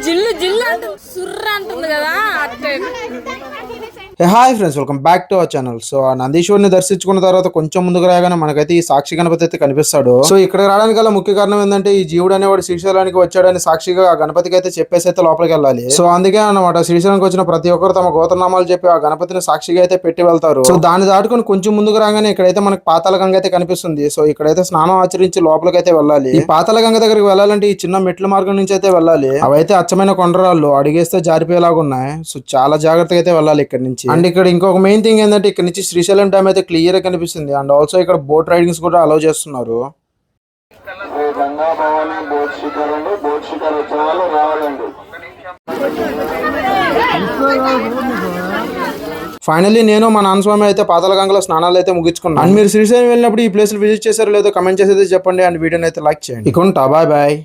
జిల్లు జిల్లు అంటుంది, సుర్ర అంటుంది కదా అట్టే. Hi friends, welcome back to our channel. So ఆ నందీశ్వరుని దర్శించుకున్న తర్వాత కొంచెం ముందుకు రాగానే మనకైతే ఈ సాక్షి గణపతి అయితే కనిపిస్తాడు. సో ఇక్కడ రావడానికి గల ముఖ్య కారణం ఏంటంటే ఈ జీవుడు అనేవాడు శ్రీశైలానికి వచ్చాడని సాక్షిగా ఆ గణపతికి అయితే చెప్పేసి అయితే లోపలికి వెళ్ళాలి. సో అందుకే అన్నమాట శ్రీశైలానికి వచ్చిన ప్రతి ఒక్కరు తమ గోత్రనామాలు చెప్పి ఆ గణపతిని సాక్షిగా అయితే పెట్టి వెళ్తారు. సో దాన్ని దాటుకుని కొంచెం ముందుకు రాగానే ఇక్కడైతే మనకి పాతాళ గంగ అయితే కనిపిస్తుంది. సో ఇక్కడైతే స్నానం ఆచరించి లోపలికి అయితే వెళ్ళాలి. ఈ పాతాళ గంగ దగ్గరికి వెళ్ళాలంటే ఈ చిన్న మెట్ల మార్గం నుంచి అయితే వెళ్ళాలి. అవైతే అచ్చమైన కొండరాళ్ళు, అడిగేస్తే జారిపోయేలాగా ఉన్నాయి. సో చాలా జాగ్రత్తగా అయితే వెళ్ళాలి ఇక్కడ నుంచి. అండ్ ఇక్కడ ఇంకొక మెయిన్ థింగ్ ఏంటంటే ఇక్కడ నుంచి శ్రీశైలం డ్యామ్ అయితే క్లియర్ గా కనిపిస్తుంది. అండ్ ఆల్సో ఇక్కడ బోట్ రైడింగ్స్ కూడా అలౌ చేస్తున్నారు. ఫైనల్లీ నేను మా నాన్న స్వామి అయితే పాతాళ గంగలో స్నానాలు అయితే ముగించుకున్నాను. అండ్ మీరు శ్రీశైలం వెళ్ళినప్పుడు ఈ ప్లేస్ విజిట్ చేశారో లేదో కమెంట్ చేసి అయితే చెప్పండి. అండ్ వీడియోని అయితే లైక్ చేయండి. ఇక ఉంటా, బాయ్ బాయ్.